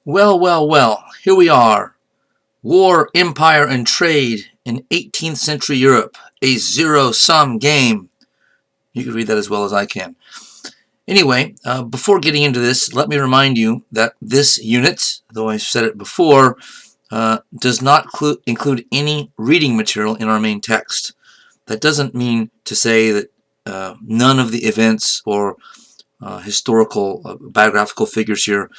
Well, well, well, here we are. War, Empire, and Trade in 18th century Europe. A zero-sum game. You can read that as well as I can. Anyway, before getting into this, let me remind you that this unit, though I've said it before, does not include any reading material in our main text. That doesn't mean to say that none of the events or historical biographical figures here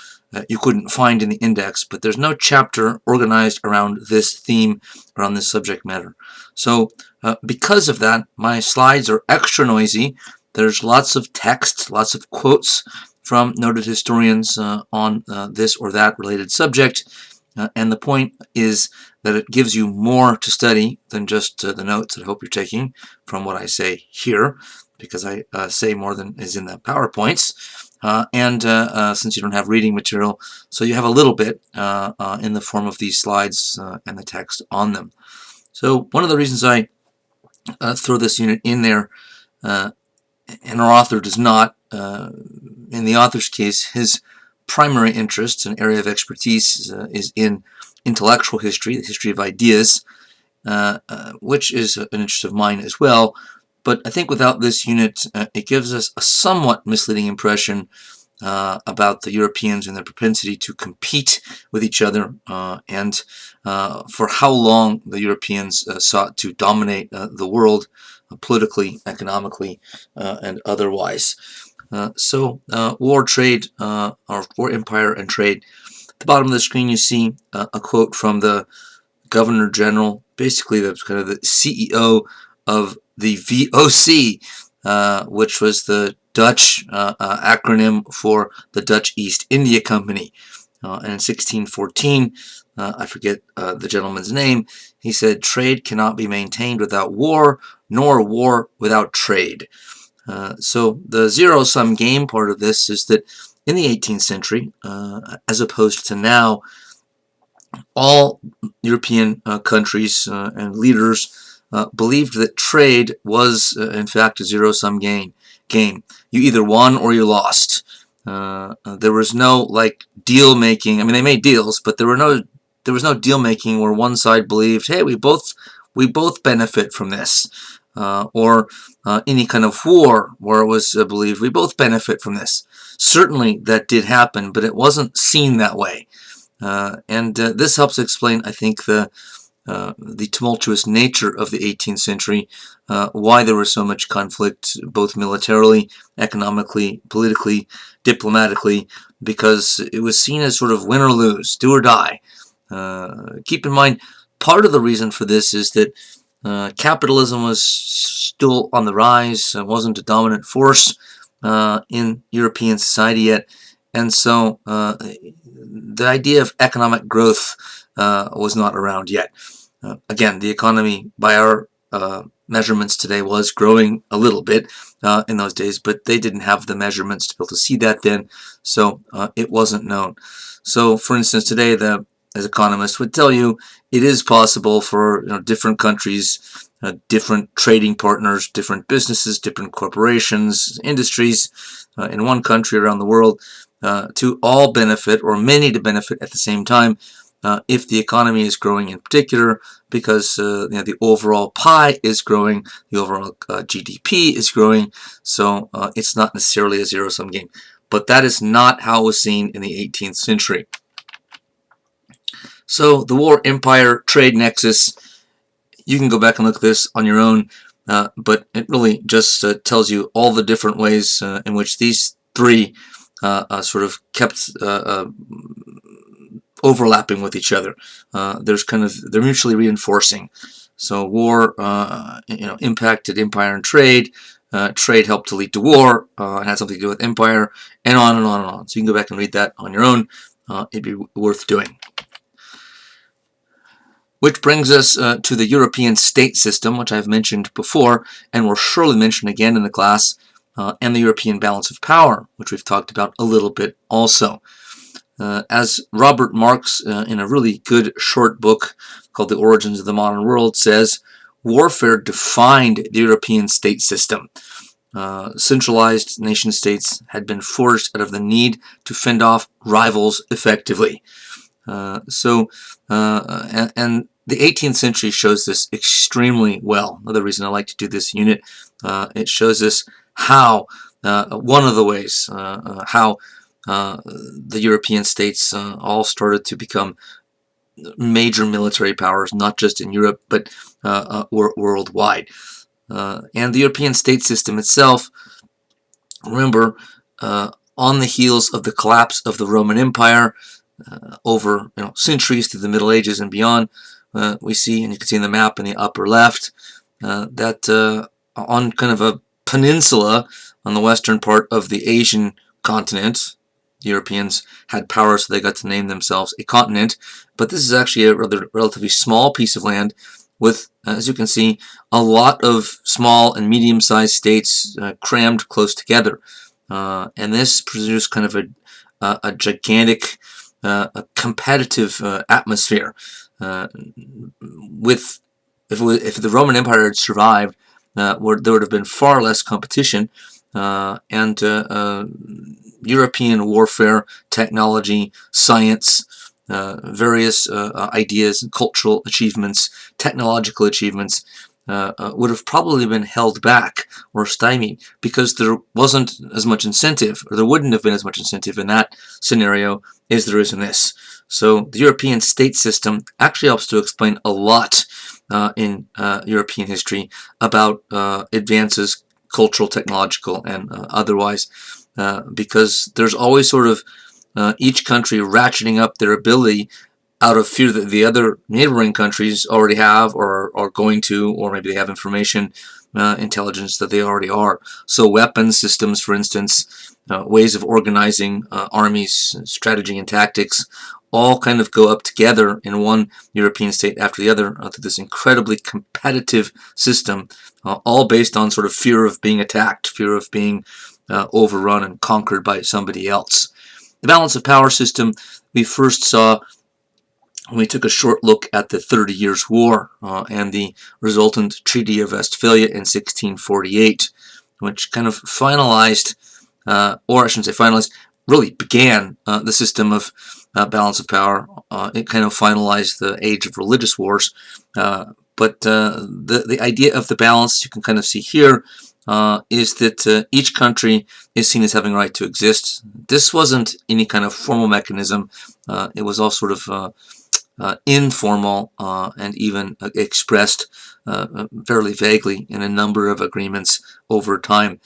you couldn't find in the index, but there's no chapter organized around this theme, around this subject matter. So because of that, my slides are extra noisy. There's lots of text, lots of quotes from noted historians on this or that related subject, and the point is that it gives you more to study than just the notes that I hope you're taking from what I say here, because I say more than is in the PowerPoints. And since you don't have reading material, so you have a little bit in the form of these slides and the text on them. So one of the reasons I throw this unit in there, and our author does not, in the author's case, his primary interest and area of expertise is in intellectual history, the history of ideas, which is an interest of mine as well. But I think without this unit, it gives us a somewhat misleading impression about the Europeans and their propensity to compete with each other, and for how long the Europeans sought to dominate the world politically, economically, and otherwise. So war, trade, or war, empire, and trade. At the bottom of the screen you see a quote from the Governor General, basically the kind of the CEO of the VOC, which was the Dutch acronym for the Dutch East India Company. And in 1614, I forget the gentleman's name, he said, "Trade cannot be maintained without war, nor war without trade." So the zero-sum game part of this is that in the 18th century, as opposed to now, all European countries and leaders believed that trade was, in fact, a zero-sum game. You either won or you lost. There was no like deal making. I mean, they made deals, but there was no deal making where one side believed, "Hey, we both benefit from this," or any kind of war where it was believed we both benefit from this. Certainly, that did happen, but it wasn't seen that way. And this helps explain, I think, the tumultuous nature of the 18th century, why there was so much conflict, both militarily, economically, politically, diplomatically, because it was seen as sort of win or lose, do or die. Keep in mind, part of the reason for this is that capitalism was still on the rise, wasn't a dominant force in European society yet, and so the idea of economic growth was not around yet. Again, the economy, by our measurements today, was growing a little bit in those days, but they didn't have the measurements to be able to see that then, so it wasn't known. So, for instance, today, as economists would tell you, it is possible for different countries, different trading partners, different businesses, different corporations, industries in one country around the world to all benefit, or many to benefit at the same time, if the economy is growing in particular, because the overall pie is growing, the overall GDP is growing, so it's not necessarily a zero-sum game. But that is not how it was seen in the 18th century. So the war, empire, trade nexus, you can go back and look at this on your own, but it really just tells you all the different ways in which these three sort of kept overlapping with each other. They're mutually reinforcing. So war, impacted empire and trade. Trade helped to lead to war. It had something to do with empire, and on and on and on. So you can go back and read that on your own. It'd be worth doing. Which brings us to the European state system, which I've mentioned before, and will surely mention again in the class, and the European balance of power, which we've talked about a little bit also. As Robert Marx, in a really good short book called The Origins of the Modern World, says, warfare defined the European state system. centralized nation states had been forged out of the need to fend off rivals effectively. And the 18th century shows this extremely well. Another reason I like to do this unit, it shows us how, one of the ways, how the European states all started to become major military powers, not just in Europe, but worldwide. And the European state system itself, remember, on the heels of the collapse of the Roman Empire, over centuries through the Middle Ages and beyond, we see, and you can see in the map in the upper left, that on kind of a peninsula on the western part of the Asian continent, the Europeans had power, so they got to name themselves a continent. But this is actually a relatively small piece of land with, as you can see, a lot of small and medium-sized states crammed close together. And this produced kind of a gigantic a competitive atmosphere. If the Roman Empire had survived, there would have been far less competition, and European warfare, technology, science, various ideas, cultural achievements, technological achievements would have probably been held back or stymied because there wasn't as much incentive, or there wouldn't have been as much incentive in that scenario as there is in this. So the European state system actually helps to explain a lot in European history about advances, cultural, technological, and otherwise, because there's always sort of each country ratcheting up their ability out of fear that the other neighboring countries already have, or are going to, or maybe they have information, intelligence that they already are. So weapons systems, for instance, ways of organizing armies, strategy and tactics, all kind of go up together in one European state after the other through this incredibly competitive system, all based on sort of fear of being attacked, fear of being overrun and conquered by somebody else. The balance of power system we first saw when we took a short look at the 30 Years' War and the resultant Treaty of Westphalia in 1648, which kind of finalized, or I shouldn't say finalized, really began the system of balance of power. It kind of finalized the age of religious wars. But the idea of the balance, you can kind of see here, is that each country is seen as having a right to exist. This wasn't any kind of formal mechanism. It was all sort of informal and even expressed fairly vaguely in a number of agreements over time.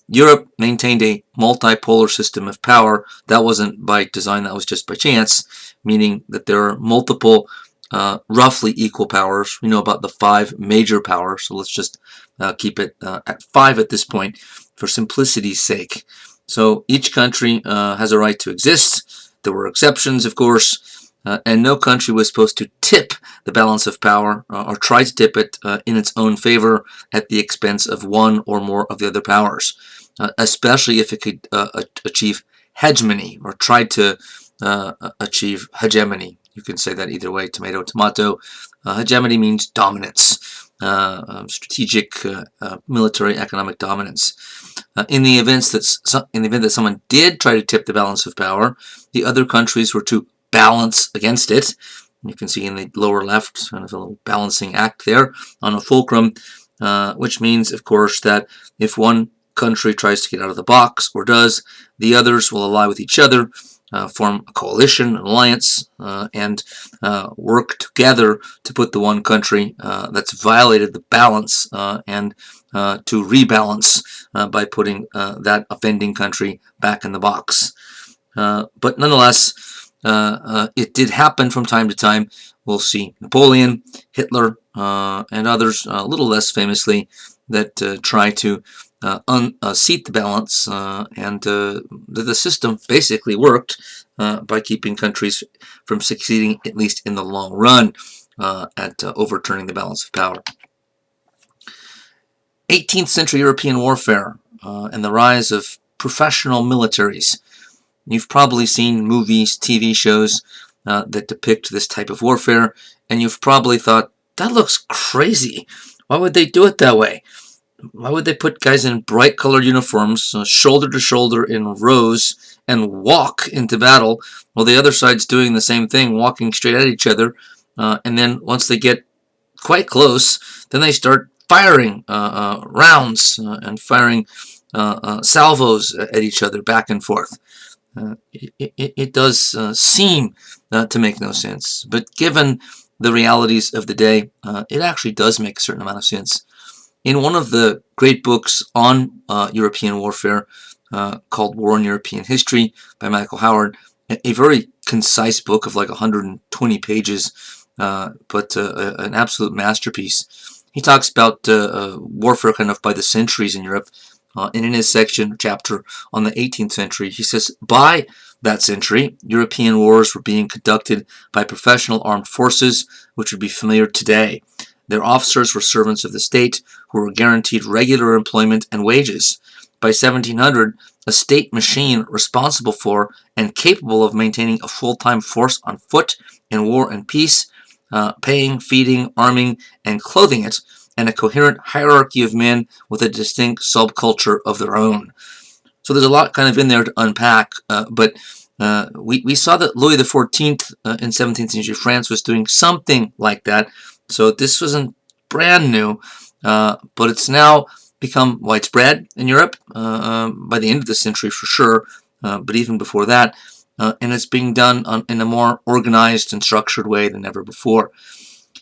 Europe maintained a multipolar system of power. That wasn't by design, that was just by chance, meaning that there are multiple roughly equal powers. We know about the 5 major powers, so let's just keep it at 5 at this point for simplicity's sake. So each country has a right to exist. There were exceptions, of course, and no country was supposed to tip the balance of power or try to tip it in its own favor at the expense of one or more of the other powers, especially if it could achieve hegemony or try to achieve hegemony. You can say that either way, tomato, tomato. Hegemony means dominance, strategic, military, economic dominance. In the event that someone did try to tip the balance of power, the other countries were to balance against it. You can see in the lower left kind of a little balancing act there on a fulcrum, which means, of course, that if one country tries to get out of the box, or does, the others will ally with each other, form a coalition, an alliance, and work together to put the one country that's violated the balance and to rebalance by putting that offending country back in the box. But nonetheless, it did happen from time to time. We'll see Napoleon, Hitler, and others, a little less famously, that try to unseat the balance, and the system basically worked by keeping countries from succeeding, at least in the long run, at overturning the balance of power. 18th century European warfare and the rise of professional militaries. You've probably seen movies, TV shows that depict this type of warfare, and you've probably thought, that looks crazy. Why would they do it that way? Why would they put guys in bright colored uniforms, shoulder to shoulder in rows, and walk into battle while the other side's doing the same thing, walking straight at each other? And then once they get quite close, then they start firing rounds and firing salvos at each other back and forth. It does seem to make no sense, but given the realities of the day, it actually does make a certain amount of sense. In one of the great books on European warfare called War in European History by Michael Howard, a very concise book of like 120 pages, but an absolute masterpiece. He talks about warfare kind of by the centuries in Europe, and in his chapter on the 18th century, he says, by that century, European wars were being conducted by professional armed forces, which would be familiar today. Their officers were servants of the state who were guaranteed regular employment and wages. By 1700, a state machine responsible for and capable of maintaining a full-time force on foot in war and peace, paying, feeding, arming, and clothing it, and a coherent hierarchy of men with a distinct subculture of their own. So there's a lot kind of in there to unpack, but we saw that Louis XIV in 17th century France was doing something like that. So this wasn't brand new, but it's now become widespread in Europe by the end of the century for sure, but even before that, and it's being done in a more organized and structured way than ever before.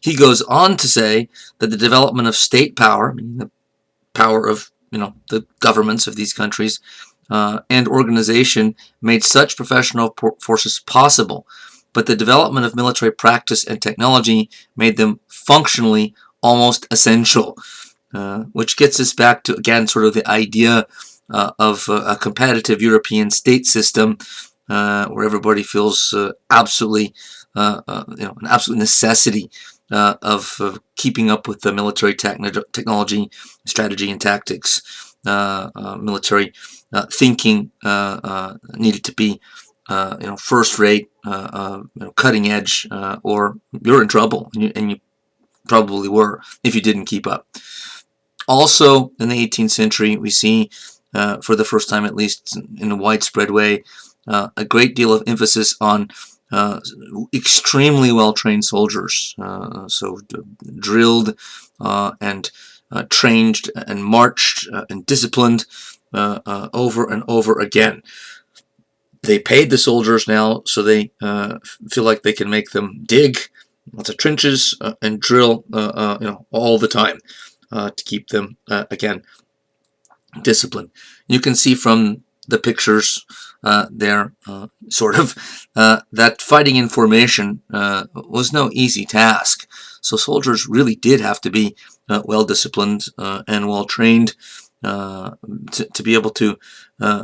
He goes on to say that the development of state power, meaning the power of the governments of these countries, and organization made such professional forces possible, but the development of military practice and technology made them functionally almost essential, which gets us back to, again, sort of the idea of a competitive European state system where everybody feels absolutely, an absolute necessity of keeping up with the military technology, strategy, and tactics. Military thinking needed to be, first rate, cutting edge, or you're in trouble, and you probably were if you didn't keep up. Also, in the 18th century, we see, for the first time at least in a widespread way, a great deal of emphasis on extremely well-trained soldiers, so drilled and trained and marched and disciplined over and over again. They paid the soldiers now, so they feel like they can make them dig lots of trenches and drill, all the time to keep them again disciplined. You can see from the pictures there, sort of, that fighting in formation was no easy task. So soldiers really did have to be well disciplined and well trained to be able to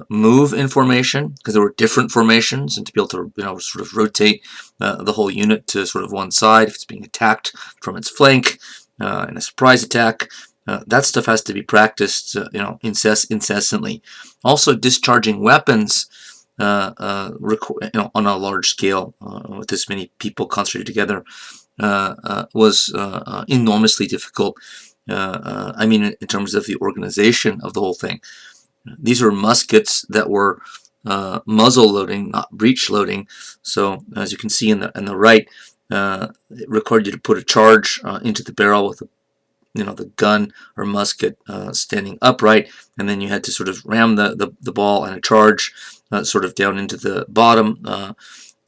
move in formation, because there were different formations, and to be able to sort of rotate the whole unit to sort of one side if it's being attacked from its flank in a surprise attack. That stuff has to be practiced, incessantly. Also, discharging weapons, on a large scale with this many people concentrated together, was enormously difficult. I mean, in terms of the organization of the whole thing. These were muskets that were muzzle loading, not breech loading. So, as you can see in the right, it required you to put a charge into the barrel with the gun or musket standing upright, and then you had to sort of ram the ball and a charge sort of down into the bottom,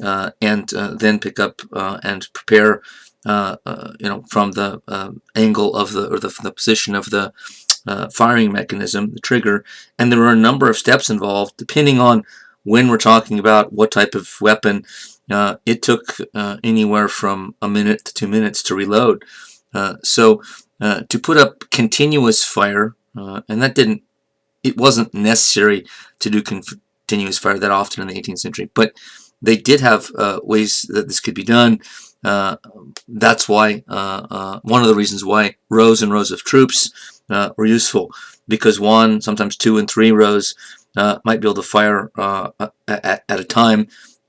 and then pick up and prepare, from the angle of the position of the firing mechanism, the trigger. And there were a number of steps involved depending on when we're talking about what type of weapon. It took anywhere from a minute to 2 minutes to reload. So to put up continuous fire, and it wasn't necessary to do continuous fire that often in the 18th century, but they did have ways that this could be done. That's why, one of the reasons why rows and rows of troops were useful, because one, sometimes 2 and 3 rows might be able to fire at a time,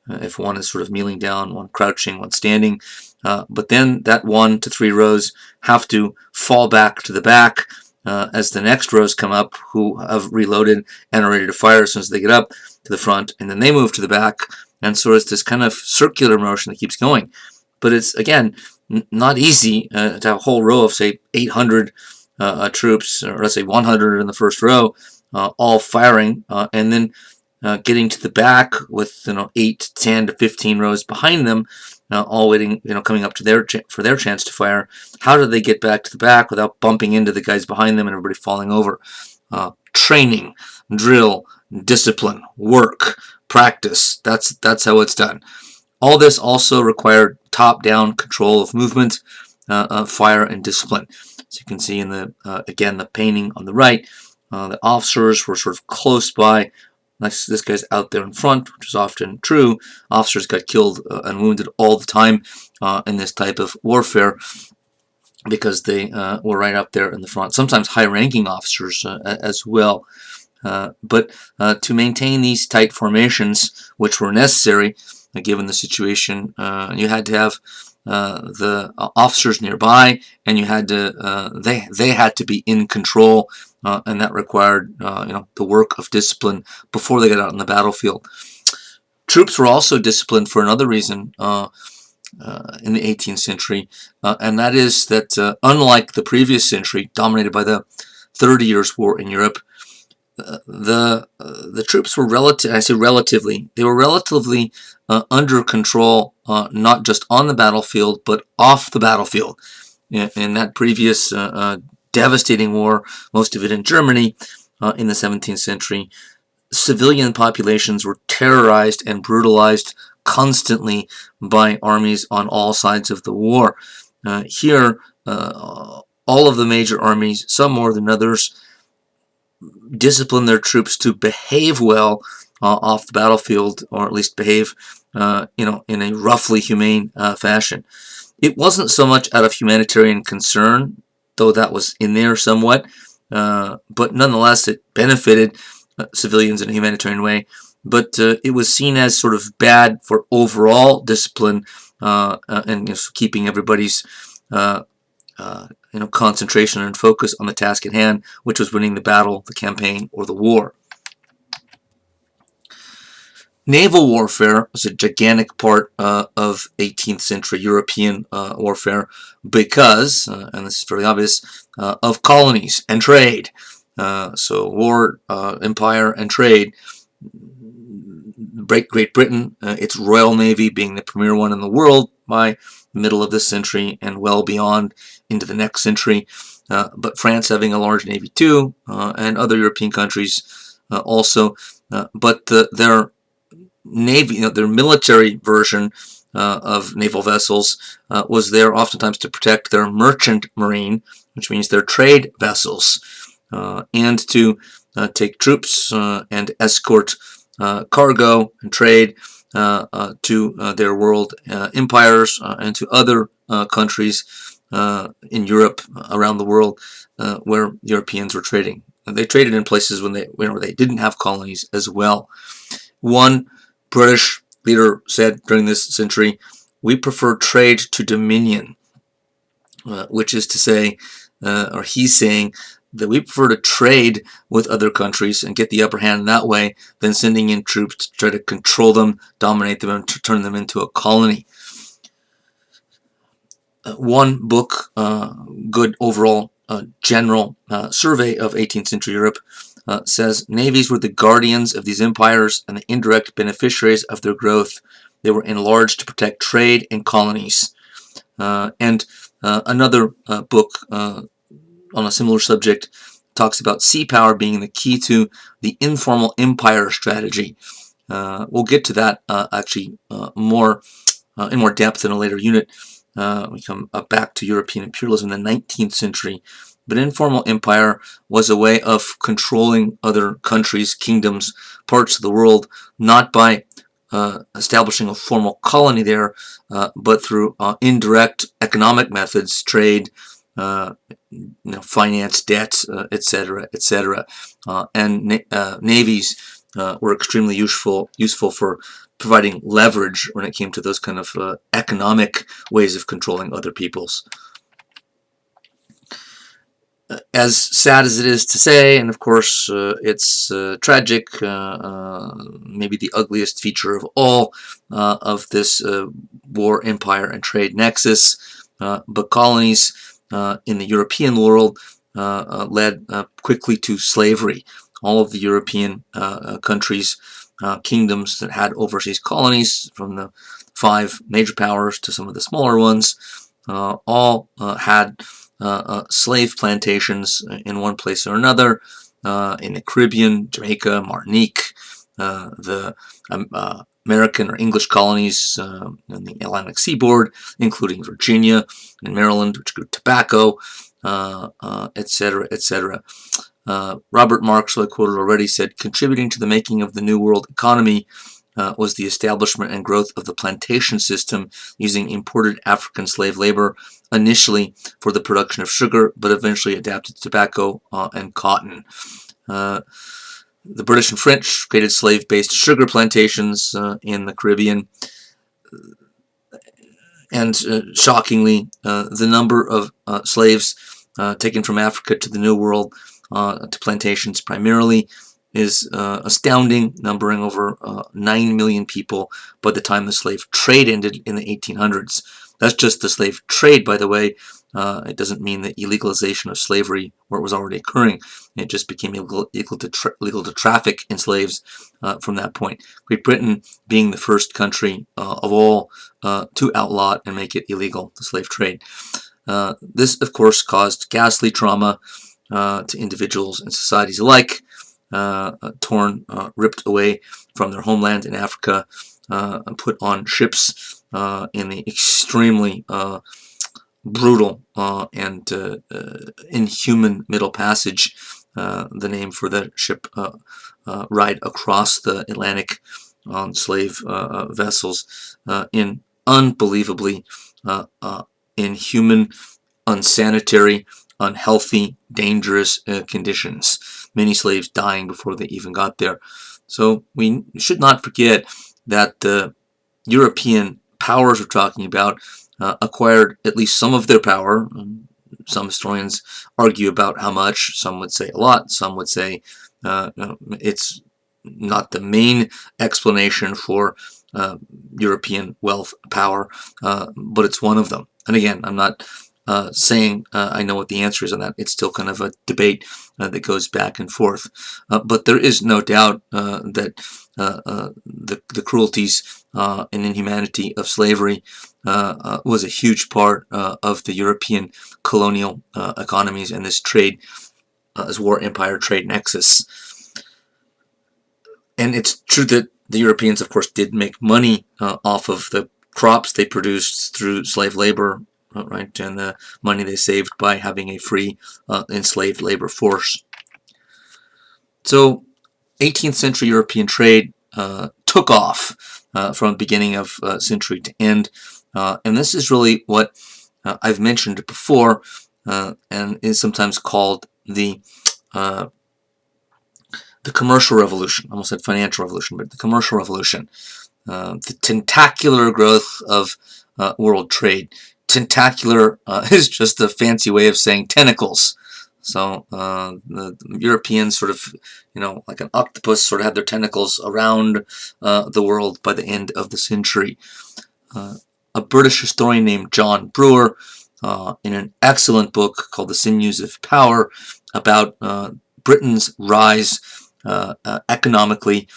if one is sort of kneeling down, one crouching, one standing. But then that 1 to 3 rows have to fall back to the back as the next rows come up, who have reloaded and are ready to fire as soon as they get up to the front, and then they move to the back, and so it's this kind of circular motion that keeps going. But it's, again, not easy to have a whole row of, say, 800 troops, or let's say 100 in the first row, all firing, and then getting to the back with 8, 10 to 15 rows behind them, all waiting, coming up to for their chance to fire. How do they get back to the back without bumping into the guys behind them and everybody falling over? Training, drill, discipline, work, practice. That's how it's done. All this also required top-down control of movement, fire, and discipline. So you can see in the again, the painting on the right, the officers were sort of close by. This guy's out there in front, which is often true. Officers got killed and wounded all the time in this type of warfare because they were right up there in the front. Sometimes high-ranking officers as well. But to maintain these tight formations, which were necessary given the situation, you had to have the officers nearby, and you had to they had to be in control, and that required the work of discipline before they got out on the battlefield. Troops were also disciplined for another reason in the 18th century, and that is that unlike the previous century, dominated by the 30 Years' War in Europe, the troops were relatively under control, not just on the battlefield but off the battlefield. In that previous devastating war, most of it in Germany in the 17th century, civilian populations were terrorized and brutalized constantly by armies on all sides of the war. Here, all of the major armies, some more than others, discipline their troops to behave well off the battlefield, or at least behave in a roughly humane fashion. It wasn't so much out of humanitarian concern, though that was in there somewhat, but nonetheless it benefited civilians in a humanitarian way. But it was seen as sort of bad for overall discipline and keeping everybody's concentration and focus on the task at hand, which was winning the battle, the campaign, or the war. Naval warfare was a gigantic part of 18th century European warfare because, and this is fairly obvious, of colonies and trade. So war, empire, and trade. Great Britain, its Royal Navy being the premier one in the world by the middle of this century and well beyond into the next century, but France having a large navy too, and other European countries also, but their navy, their military version of naval vessels was there oftentimes to protect their merchant marine, which means their trade vessels, and to take troops and escort cargo and trade to their world empires and to other countries in Europe, around the world, where Europeans were trading. And they traded in places when they didn't have colonies as well. One British leader said during this century, "We prefer trade to dominion," which is to say, or he's saying, that we prefer to trade with other countries and get the upper hand that way than sending in troops to try to control them, dominate them, and to turn them into a colony. One book, good overall general survey of 18th century Europe, says navies were the guardians of these empires and the indirect beneficiaries of their growth. They were enlarged to protect trade and colonies. And another book on a similar subject talks about sea power being the key to the informal empire strategy. We'll get to that actually more in more depth in a later unit. We come back to European imperialism in the 19th century. But informal empire was a way of controlling other countries, kingdoms, parts of the world, not by establishing a formal colony there, but through indirect economic methods, trade, finance, debt, etc., etc. And navies were extremely useful for providing leverage when it came to those kind of economic ways of controlling other peoples. as sad as it is to say, and of course it's tragic, maybe the ugliest feature of all of this war, empire, and trade nexus, but colonies in the European world led quickly to slavery. All of the European countries, kingdoms that had overseas colonies, from the 5 major powers to some of the smaller ones, all had slave plantations in one place or another, in the Caribbean, Jamaica, Martinique, the American or English colonies in the Atlantic seaboard, including Virginia and Maryland, which grew tobacco, etc., etc. Robert Marx, who I quoted already, said, contributing to the making of the New World economy was the establishment and growth of the plantation system using imported African slave labor, initially for the production of sugar, but eventually adapted to tobacco and cotton. The British and French created slave-based sugar plantations in the Caribbean, and shockingly, the number of slaves taken from Africa to the New World to plantations primarily is astounding, numbering over 9 million people by the time the slave trade ended in the 1800s. That's just the slave trade, by the way. It doesn't mean the illegalization of slavery where it was already occurring. It just became legal to traffic in slaves from that point. Great Britain being the first country of all to outlaw and make it illegal, the slave trade. This, of course, caused ghastly trauma to individuals and societies alike, torn, ripped away from their homeland in Africa, and put on ships in the extremely brutal and inhuman Middle Passage, the name for the ship ride across the Atlantic on slave vessels in unbelievably inhuman, unsanitary, unhealthy, dangerous conditions. Many slaves dying before they even got there. So we should not forget that the European powers we're talking about acquired at least some of their power. Some historians argue about how much. Some would say a lot. Some would say it's not the main explanation for European wealth, power, but it's one of them. And again, I'm not saying I know what the answer is on that. It's still kind of a debate that goes back and forth. But there is no doubt that the cruelties and inhumanity of slavery was a huge part of the European colonial economies and this trade, this war empire trade nexus. And it's true that the Europeans, of course, did make money off of the crops they produced through slave labor, right, and the money they saved by having a free enslaved labor force. So 18th century European trade took off from beginning of century to end, and this is really what I've mentioned before, and is sometimes called the commercial revolution. I almost said financial revolution, but the commercial revolution. The tentacular growth of world trade. Tentacular is just a fancy way of saying tentacles. So the Europeans sort of, like an octopus, sort of had their tentacles around the world by the end of the century. A British historian named John Brewer, in an excellent book called The Sinews of Power, about Britain's rise economically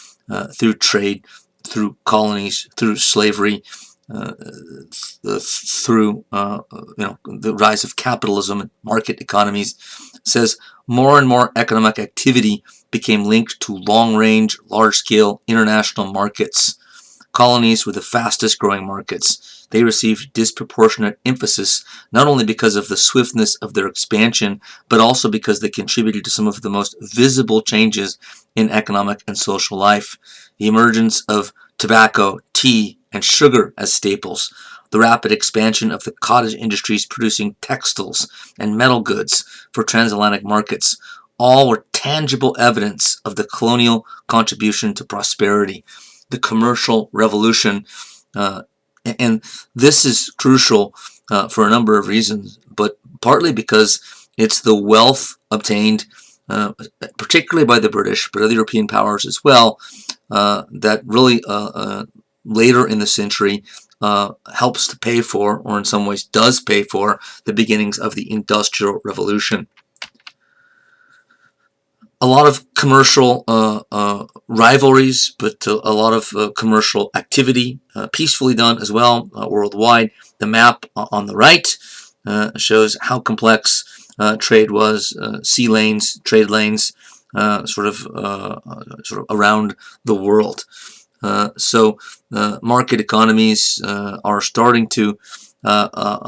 through trade, through colonies, through slavery, through the rise of capitalism and market economies, says more and more economic activity became linked to long-range, large-scale international markets. Colonies were the fastest growing markets. They received disproportionate emphasis not only because of the swiftness of their expansion, but also because they contributed to some of the most visible changes in economic and social life. The emergence of tobacco, tea, and sugar as staples, the rapid expansion of the cottage industries producing textiles and metal goods for transatlantic markets, all were tangible evidence of the colonial contribution to prosperity. The commercial revolution, and this is crucial for a number of reasons, but partly because It's the wealth obtained, particularly by the British, but other European powers as well, that really later in the century helps to pay for, or in some ways does pay for, the beginnings of the Industrial Revolution. A lot of commercial rivalries, but a lot of commercial activity, peacefully done as well, worldwide. The map on the right shows how complex trade was, sea lanes, trade lanes, sort of around the world. So market economies are starting to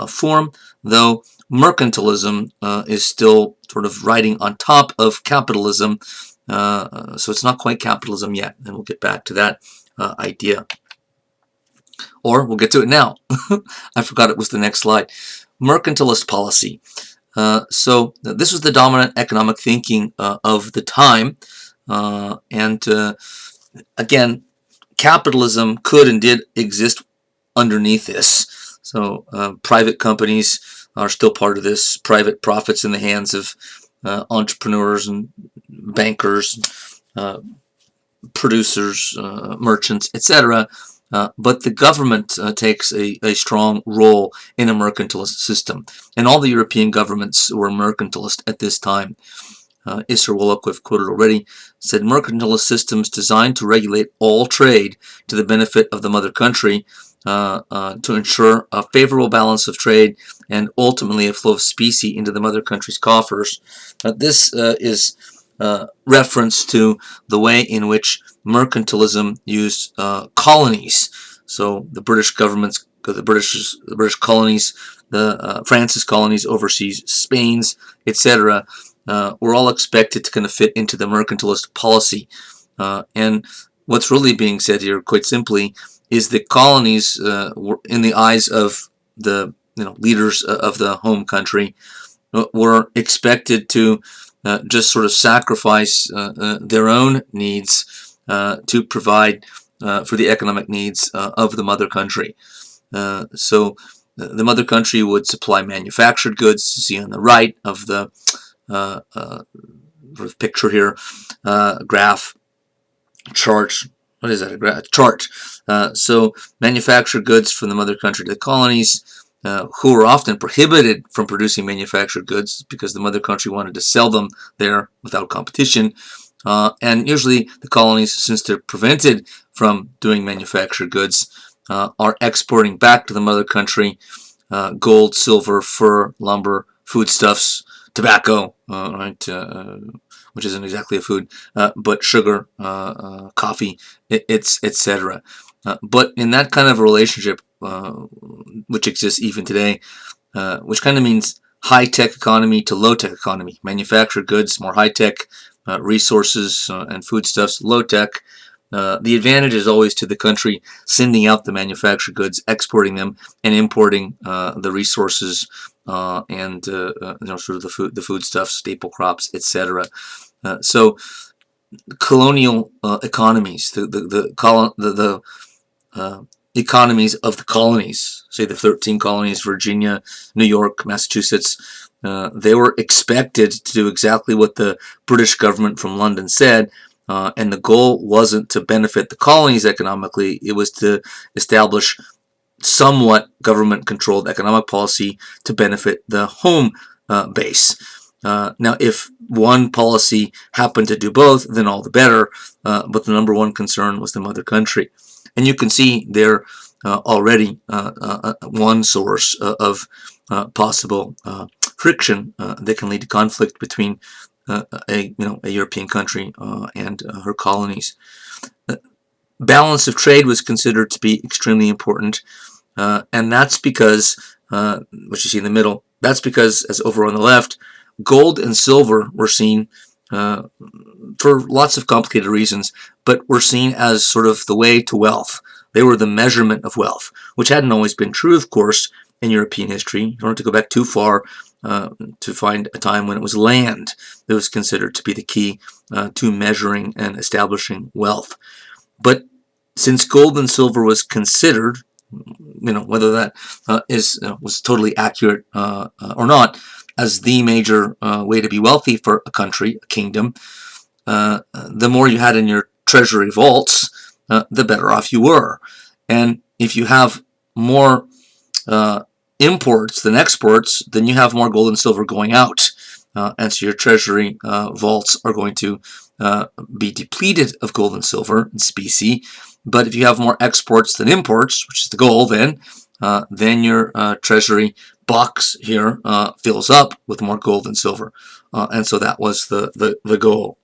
form, though mercantilism is still sort of riding on top of capitalism, so it's not quite capitalism yet, and we'll get back to that idea. Or we'll get to it now. I forgot it was the next slide. Mercantilist policy. So this was the dominant economic thinking of the time, and again, capitalism could and did exist underneath this. So private companies are still part of this. Private profits in the hands of entrepreneurs and bankers, producers, merchants, etc. But the government takes a strong role in a mercantilist system. And all the European governments were mercantilist at this time. Isser Woloch, I've quoted already, said mercantilist systems designed to regulate all trade to the benefit of the mother country, to ensure a favorable balance of trade and ultimately a flow of specie into the mother country's coffers. This is reference to the way in which mercantilism used colonies. So the British governments, the British colonies, the France's colonies overseas, Spain's, etc., were all expected to kind of fit into the mercantilist policy. And what's really being said here, quite simply, is that colonies were, in the eyes of the leaders of the home country, were expected to just sort of sacrifice their own needs to provide for the economic needs of the mother country. So the mother country would supply manufactured goods. You see on the right of the sort of picture here, graph, chart. What is that? A chart. So manufactured goods from the mother country to the colonies, who were often prohibited from producing manufactured goods because the mother country wanted to sell them there without competition. And usually the colonies, since they're prevented from doing manufactured goods, are exporting back to the mother country gold, silver, fur, lumber, foodstuffs, tobacco, right, which isn't exactly a food, but sugar, coffee, etc. But in that kind of relationship, which exists even today, which kind of means high-tech economy to low-tech economy, manufactured goods, more high-tech, resources and foodstuffs, low-tech. The advantage is always to the country sending out the manufactured goods, exporting them, and importing the resources and sort of the foodstuffs, staple crops, etc. So colonial economies, the economies of the colonies, say the 13 colonies, Virginia, New York, Massachusetts, they were expected to do exactly what the British government from London said, and the goal wasn't to benefit the colonies economically, it was to establish somewhat government-controlled economic policy to benefit the home base. Now, if one policy happened to do both, then all the better, but the number one concern was the mother country. And you can see there already one source of possible friction that can lead to conflict between a European country and her colonies. Balance of trade was considered to be extremely important, and that's because, what you see in the middle, that's because, as over on the left, gold and silver were seen, for lots of complicated reasons, but were seen as sort of the way to wealth. They were the measurement of wealth, which hadn't always been true, of course, in European history. You don't have to go back too far to find a time when it was land that was considered to be the key to measuring and establishing wealth. But since gold and silver was considered, whether that was totally accurate or not, as the major way to be wealthy for a country, a kingdom, the more you had in your treasury vaults, the better off you were. And if you have more imports than exports, then you have more gold and silver going out. And so your treasury vaults are going to be depleted of gold and silver in specie. But if you have more exports than imports, which is the goal, then your treasury box here fills up with more gold and silver. And so that was the goal.